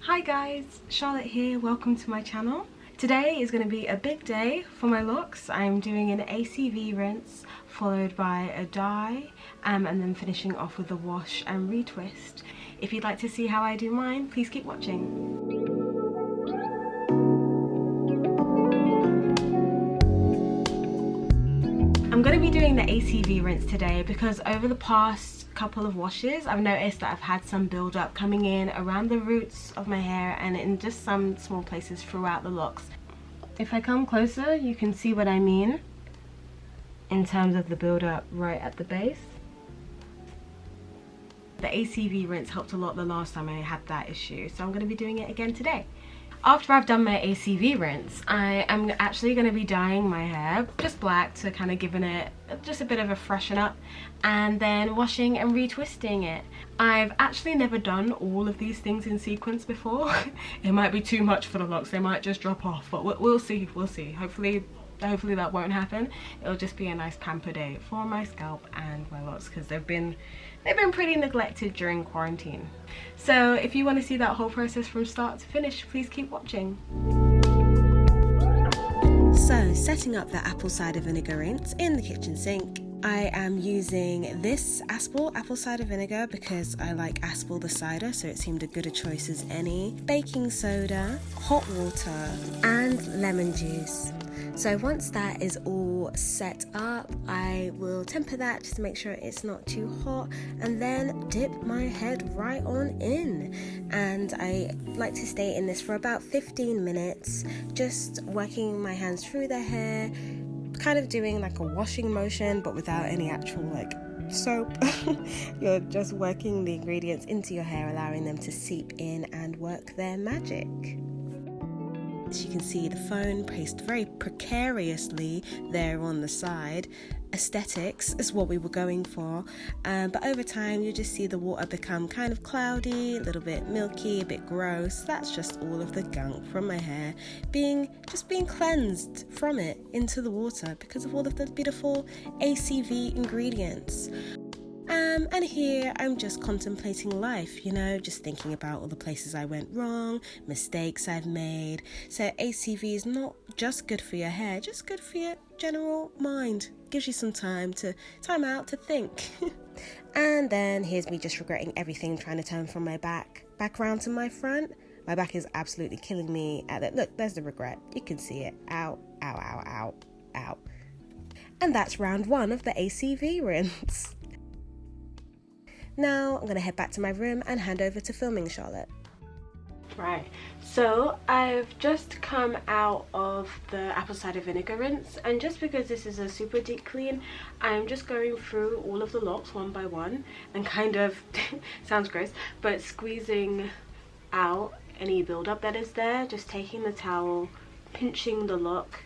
Hi guys, Charlotte here, welcome to my channel. Today is going to be a big day for my locks. I'm doing an ACV rinse followed by a dye and then finishing off with a wash and retwist. If you'd like to see how I do mine, please keep watching. I'm going to be doing the ACV rinse today because over the past couple of washes I've noticed that I've had some build up coming in around the roots of my hair and in just some small places throughout the locks. If I come closer you can see what I mean in terms of the build up right at the base. The ACV rinse helped a lot the last time I had that issue, so I'm going to be doing it again today. After I've done my ACV rinse, I am actually going to be dyeing my hair just black to kind of giving it just a bit of a freshen up, and then washing and retwisting it. I've actually never done all of these things in sequence before. It might be too much for the locks, they might just drop off, but we'll see, Hopefully that won't happen. It'll just be a nice pamper day for my scalp and my locks because they've been pretty neglected during quarantine. So if you want to see that whole process from start to finish, please keep watching. So setting up the apple cider vinegar rinse in the kitchen sink. I am using this apple cider vinegar because I like Aspel the cider, so it seemed a good a choice as any. Baking soda, hot water and lemon juice. So once that is all set up, I will temper that just to make sure it's not too hot and then dip my head right on in. And I like to stay in this for about 15 minutes, just working my hands through the hair, kind of doing like a washing motion but without any actual like soap. You're just working the ingredients into your hair, allowing them to seep in and work their magic. As you can see, the phone placed very precariously there on the side. Aesthetics is what we were going for, but over time you just see the water become kind of cloudy, a little bit milky, a bit gross. That's just all of the gunk from my hair being cleansed from it into the water because of all of the beautiful ACV ingredients. And here I'm just contemplating life, just thinking about all the places I went wrong, mistakes I've made. So ACV is not just good for your hair, just good for your general mind. Gives you some time out to think. And then here's me just regretting everything, trying to turn from my back round to my front. My back is absolutely killing me at it. Look, there's the regret. You can see it. Ow, ow, ow, ow, ow. And that's round one of the ACV rinse. Now I'm going to head back to my room and hand over to filming Charlotte. Right, so I've just come out of the apple cider vinegar rinse, and just because this is a super deep clean, I'm just going through all of the locks one by one and kind of, sounds gross, but squeezing out any buildup that is there, just taking the towel, pinching the lock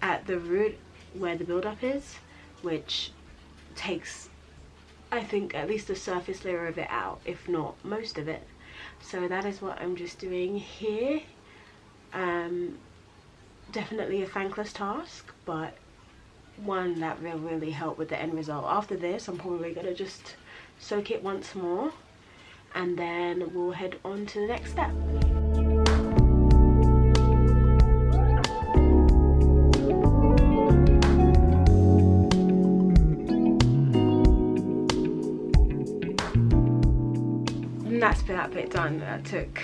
at the root where the buildup is, which takes, I think, at least the surface layer of it out, if not most of it. So that is what I'm just doing here. Definitely a thankless task, but one that will really help with the end result. After this, I'm probably going to just soak it once more and then we'll head on to the next step. That's that bit done. That took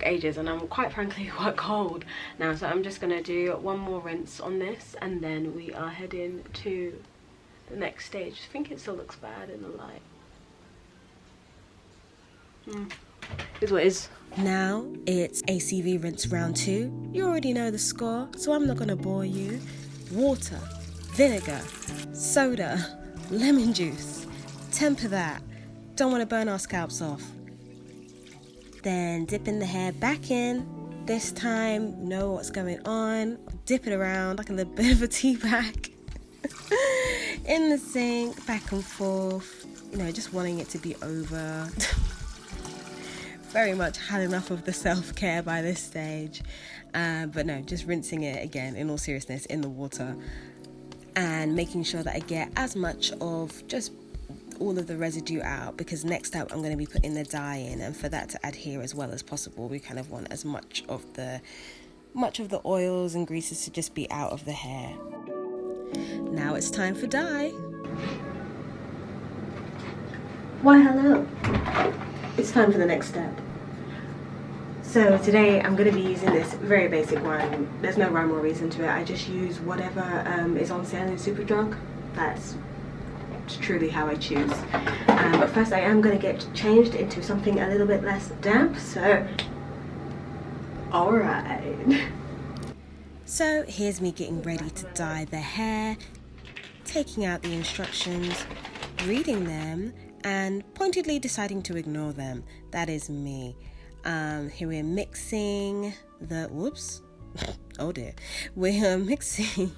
ages, and I'm quite frankly quite cold now, so I'm just gonna do one more rinse on this and then we are heading to the next stage. I think it still looks bad in the light. Is what is. Now it's ACV rinse round 2. You already know the score, so I'm not gonna bore you. Water, vinegar, soda, lemon juice. Temper that. Don't want to burn our scalps off. Then dipping the hair back in. This time, know what's going on. Dip it around like a little bit of a tea bag. In the sink, back and forth. Just wanting it to be over. Very much had enough of the self-care by this stage. But no, just rinsing it again, in all seriousness, in the water. And making sure that I get as much of just all of the residue out, because next up I'm going to be putting the dye in, and for that to adhere as well as possible, we kind of want as much of the oils and greases to just be out of the hair. Now it's time for dye. Why hello, it's time for the next step. So today I'm going to be using this very basic one. There's no rhyme or reason to it. I just use whatever is on sale in Superdrug. That's truly how I choose. But first I am going to get changed into something a little bit less damp, so alright. So here's me getting ready to dye the hair, taking out the instructions, reading them, and pointedly deciding to ignore them. That is me. Here we're mixing the, whoops, oh dear, we're mixing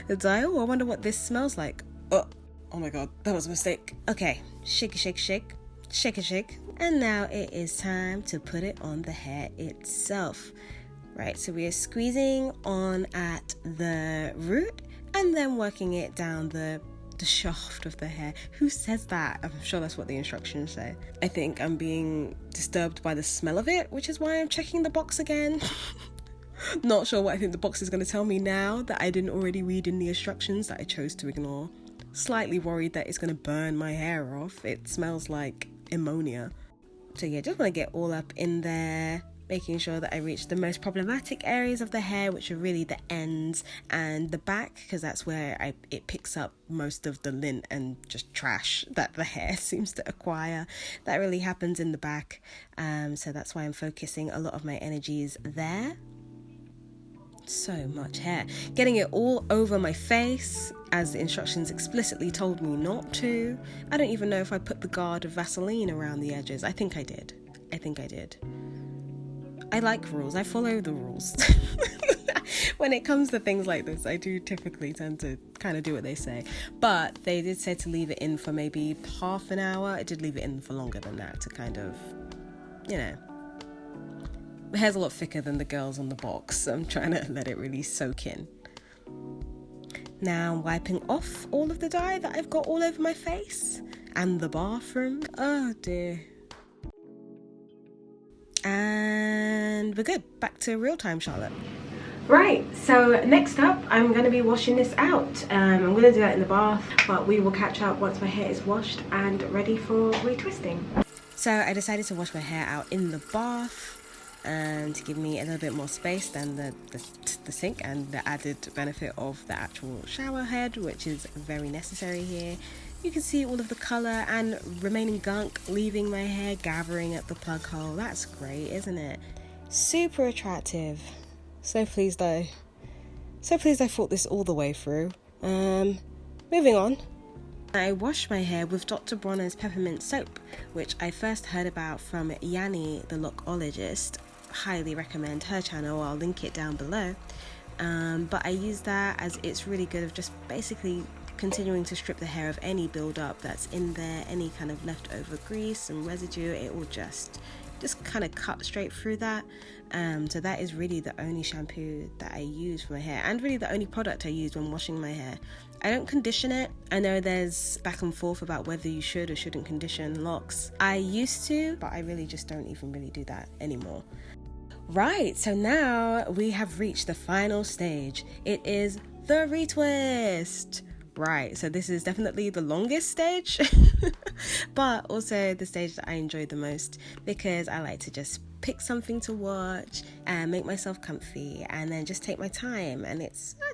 the dye. Oh, I wonder what this smells like. Oh my god, that was a mistake. Okay, shake, shake, shake, shake, shake. And now it is time to put it on the hair itself. Right, so we are squeezing on at the root and then working it down the shaft of the hair. Who says that? I'm sure that's what the instructions say. I think I'm being disturbed by the smell of it, which is why I'm checking the box again. Not sure what I think the box is going to tell me now that I didn't already read in the instructions that I chose to ignore. Slightly worried that it's going to burn my hair off. It smells like ammonia. So yeah, just want to get all up in there, making sure that I reach the most problematic areas of the hair, which are really the ends and the back, because that's where it picks up most of the lint and just trash that the hair seems to acquire. That really happens in the back, so that's why I'm focusing a lot of my energies there. So much hair. Getting it all over my face, as the instructions explicitly told me not to. I don't even know if I put the guard of Vaseline around the edges. I think I did. I like rules. I follow the rules. When it comes to things like this, I do typically tend to kind of do what they say. But they did say to leave it in for maybe half an hour. I did leave it in for longer than that to kind of, you know. My hair's a lot thicker than the girls on the box, so I'm trying to let it really soak in. Now I'm wiping off all of the dye that I've got all over my face and the bathroom. Oh dear. And we're good. Back to real time, Charlotte. Right, so next up I'm going to be washing this out. I'm going to do that in the bath, but we will catch up once my hair is washed and ready for retwisting. So I decided to wash my hair out in the bath to give me a little bit more space than the sink, and the added benefit of the actual shower head, which is very necessary here. You can see all of the colour and remaining gunk leaving my hair, gathering at the plug hole. That's great, isn't it? Super attractive. So pleased I thought this all the way through. Moving on. I wash my hair with Dr. Bronner's peppermint soap, which I first heard about from Yanni, the loc'ologist. Highly recommend her channel. I'll link it down below. But I use that as it's really good of just basically continuing to strip the hair of any build-up that's in there, any kind of leftover grease and residue. It will just kind of cut straight through that. So that is really the only shampoo that I use for my hair, and really the only product I use when washing my hair. I don't condition it. I know there's back and forth about whether you should or shouldn't condition locks. I used to, but I really just don't even really do that anymore. Right, so now we have reached the final stage. It is the retwist. Right, so this is definitely the longest stage, but also the stage that I enjoyed the most, because I like to just pick something to watch and make myself comfy and then just take my time, and I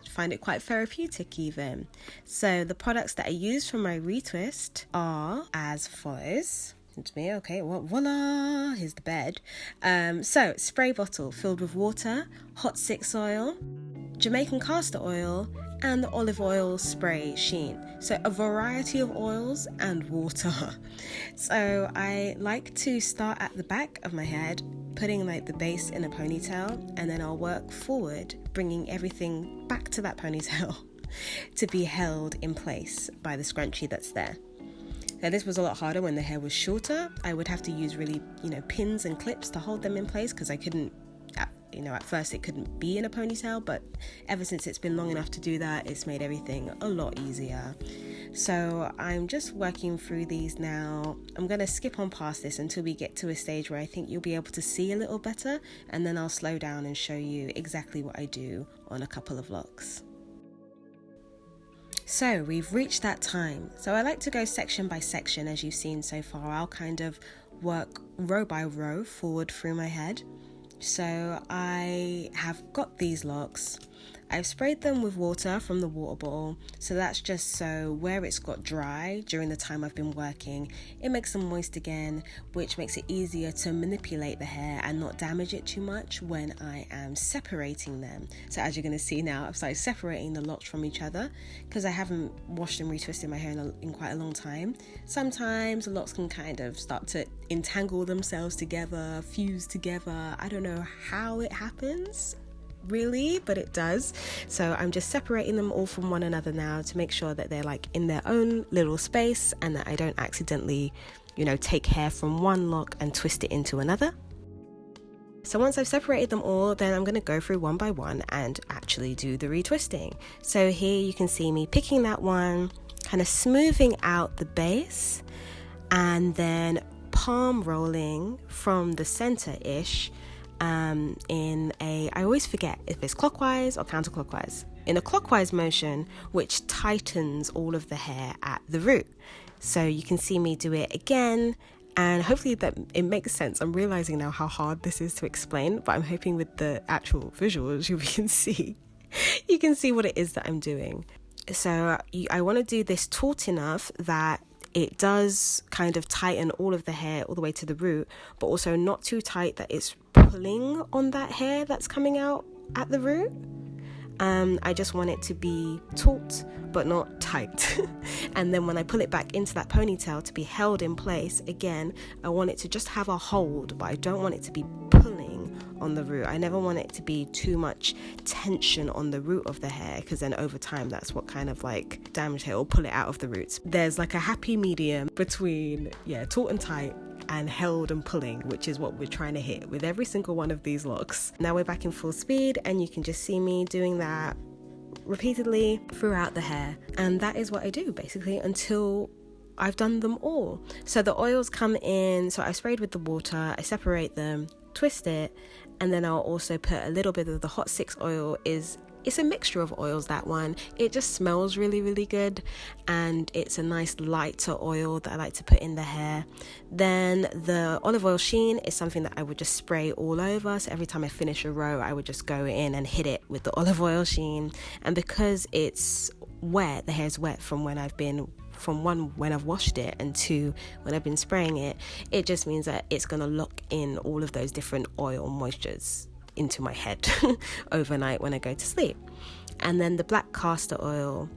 find it quite therapeutic even. So the products that I use for my retwist are as follows. It's me, okay, well, voila, here's the bed. So spray bottle filled with water, hot 6 oil, Jamaican castor oil, and the olive oil spray sheen. So a variety of oils and water. So I like to start at the back of my head, putting like the base in a ponytail, and then I'll work forward, bringing everything back to that ponytail to be held in place by the scrunchie that's there. Now this was a lot harder when the hair was shorter. I would have to use really, pins and clips to hold them in place, because I couldn't you know, at first it couldn't be in a ponytail, but ever since it's been long enough to do that, it's made everything a lot easier. So I'm just working through these now. I'm going to skip on past this until we get to a stage where I think you'll be able to see a little better, and then I'll slow down and show you exactly what I do on a couple of locks. So we've reached that time. So I like to go section by section, as you've seen so far. I'll kind of work row by row forward through my head. So I have got these locks. I've sprayed them with water from the water bottle, so that's just so where it's got dry during the time I've been working, it makes them moist again, which makes it easier to manipulate the hair and not damage it too much when I am separating them. So as you're going to see now, I've started separating the locks from each other because I haven't washed and retwisted my hair in quite a long time. Sometimes the locks can kind of start to entangle themselves together, fuse together. I don't know how it happens really, but it does. So I'm just separating them all from one another now to make sure that they're like in their own little space and that I don't accidentally, you know, take hair from one lock and twist it into another. So once I've separated them all, then I'm going to go through one by one and actually do the retwisting. So here you can see me picking that one, kind of smoothing out the base, and then palm rolling from the center-ish in a, I always forget if it's clockwise or counterclockwise, in a clockwise motion, which tightens all of the hair at the root. So you can see me do it again, and hopefully that it makes sense. I'm realizing now how hard this is to explain, but I'm hoping with the actual visuals you can see what it is that I'm doing. So I want to do this taut enough that it does kind of tighten all of the hair all the way to the root, but also not too tight that it's pulling on that hair that's coming out at the root. I just want it to be taut but not tight. And then when I pull it back into that ponytail to be held in place, again, I want it to just have a hold, but I don't want it to be pulling on the root. I never want it to be too much tension on the root of the hair, because then over time that's what kind of like damage hair will pull it out of the roots. There's like a happy medium between taut and tight and held and pulling, which is what we're trying to hit with every single one of these locks. Now we're back in full speed, and you can just see me doing that repeatedly throughout the hair, and that is what I do basically until I've done them all. So the oils come in, so I sprayed with the water, I separate them, twist it, and then I'll also put a little bit of the Hot 6 oil. It's a mixture of oils, that one. It just smells really, really good, and it's a nice lighter oil that I like to put in the hair. Then the olive oil sheen is something that I would just spray all over. So every time I finish a row, I would just go in and hit it with the olive oil sheen. And because it's wet, the hair's wet from when I've washed it, and two, when I've been spraying it, it just means that it's going to lock in all of those different oil moistures into my head overnight when I go to sleep. And then the black castor oil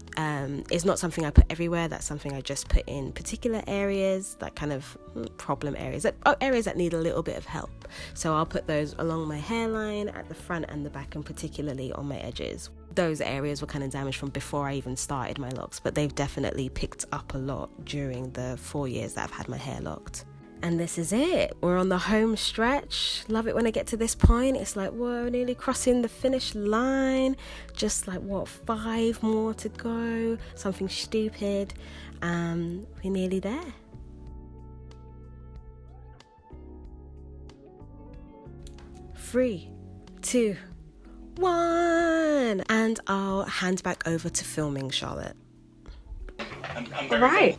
is not something I put everywhere. That's something I just put in particular areas, that kind of problem areas, areas that need a little bit of help. So I'll put those along my hairline, at the front and the back, and particularly on my edges. Those areas were kind of damaged from before I even started my locks, but they've definitely picked up a lot during the 4 years that I've had my hair locked. And this is it. We're on the home stretch. Love it when I get to this point. It's like, whoa, nearly crossing the finish line. Just like, 5 more to go. Something stupid. We're nearly there. Three, 2, 1. And I'll hand back over to filming, Charlotte. All right.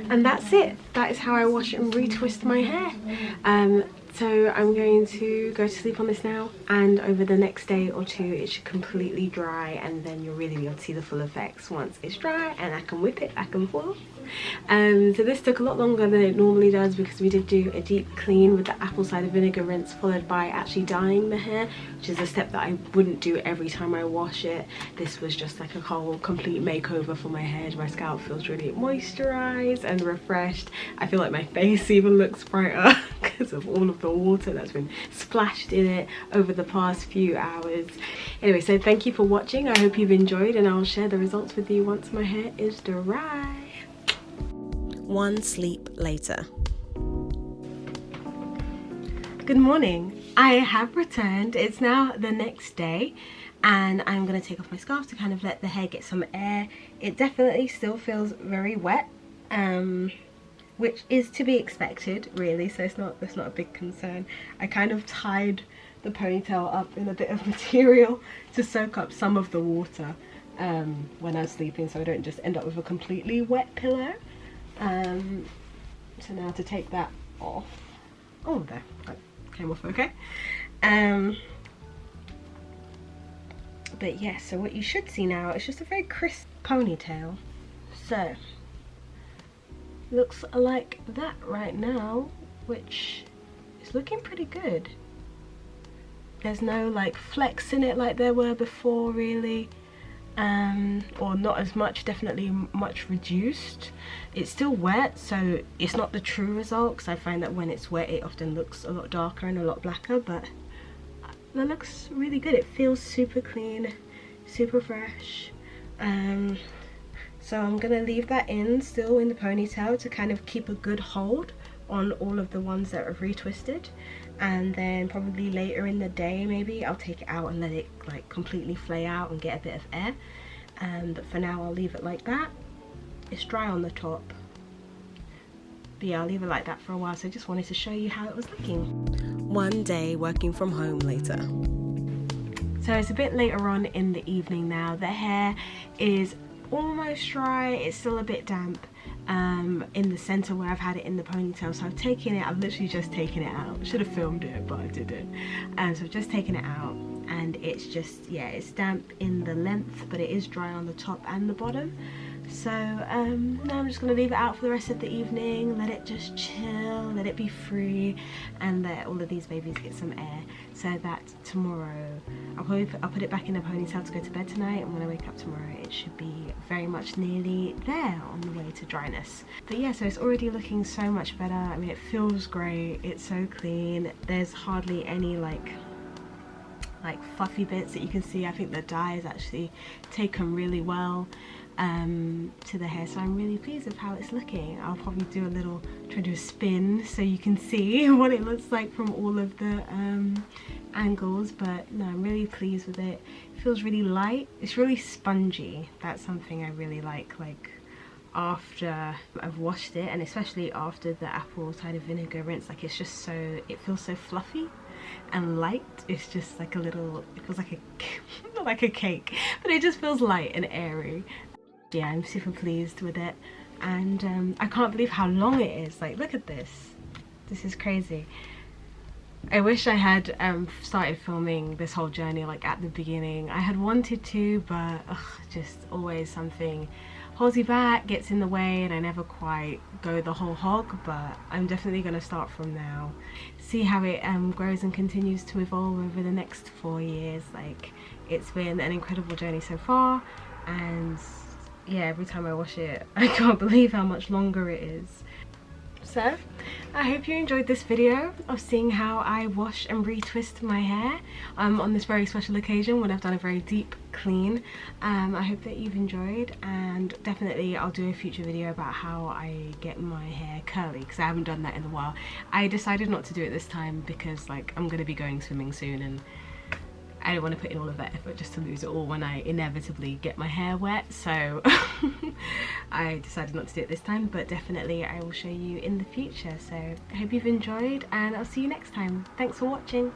And that's it. That is how I wash and retwist my hair. So I'm going to go to sleep on this now, and over the next day or two it should completely dry, and then you'll really be able to see the full effects once it's dry and I can whip it back and forth. So this took a lot longer than it normally does because we did do a deep clean with the apple cider vinegar rinse, followed by actually dyeing the hair, which is a step that I wouldn't do every time I wash it. This was just like a whole complete makeover for my head. My scalp feels really moisturized and refreshed. I feel like my face even looks brighter because of all of the water that's been splashed in it over the past few hours. Anyway, so thank you for watching. I hope you've enjoyed, and I'll share the results with you once my hair is dry. One sleep later. Good morning. I have returned. It's now the next day and I'm going to take off my scarf to kind of let the hair get some air. It definitely still feels very wet, which is to be expected really, so it's not a big concern. I kind of tied the ponytail up in a bit of material to soak up some of the water when I'm sleeping, so I don't just end up with a completely wet pillow. So now to take that off. Oh, there, that came off okay. But yeah, so what you should see now is just a very crisp ponytail. So looks like that right now, which is looking pretty good. There's no like flecks in it like there were before really, or not as much, definitely much reduced. It's still wet, so it's not the true result, because I find that when it's wet it often looks a lot darker and a lot blacker, but that looks really good. It feels super clean, super fresh. So I'm gonna leave that in still in the ponytail to kind of keep a good hold on all of the ones that are retwisted, and then probably later in the day maybe I'll take it out and let it like completely flay out and get a bit of air. But for now I'll leave it like that. It's dry on the top, but yeah, I'll leave it like that for a while. So I just wanted to show you how it was looking. One day working from home later. So it's a bit later on in the evening now. The hair is almost dry, it's still a bit damp in the center where I've had it in the ponytail, so I've literally just taken it out. Should have filmed it, but I didn't. So I've just taken it out, and it's just, yeah, it's damp in the length, but it is dry on the top and the bottom. So now I'm just gonna leave it out for the rest of the evening, let it just chill, let it be free, and let all of these babies get some air, so that tomorrow I'll put it back in a ponytail to go to bed tonight, and when I wake up tomorrow it should be very much nearly there on the way to dryness. But yeah, so it's already looking so much better. I mean, it feels great, it's so clean, there's hardly any like fluffy bits that you can see. I think the dye is actually taken really well to the hair, so I'm really pleased with how it's looking. I'll probably try to do a spin so you can see what it looks like from all of the angles, but no, I'm really pleased with it. It feels really light, it's really spongy. That's something I really like after I've washed it, and especially after the apple cider vinegar rinse. Like, it's just so, it feels so fluffy and light. It's just like it feels like not like a cake, but it just feels light and airy. Yeah, I'm super pleased with it, and I can't believe how long it is. Like, look at this. This is crazy. I wish I had started filming this whole journey like at the beginning. I had wanted to, but just always something holds you back, gets in the way, and I never quite go the whole hog. But I'm definitely going to start from now, see how it grows and continues to evolve over the next 4 years. Like, it's been an incredible journey so far, and yeah, every time I wash it I can't believe how much longer it is. So I hope you enjoyed this video of seeing how I wash and retwist my hair on this very special occasion when I've done a very deep clean. I hope that you've enjoyed, and definitely I'll do a future video about how I get my hair curly, because I haven't done that in a while. I decided not to do it this time because like I'm gonna be going swimming soon, and I don't want to put in all of that effort just to lose it all when I inevitably get my hair wet. So I decided not to do it this time, but definitely I will show you in the future. So I hope you've enjoyed, and I'll see you next time. Thanks for watching.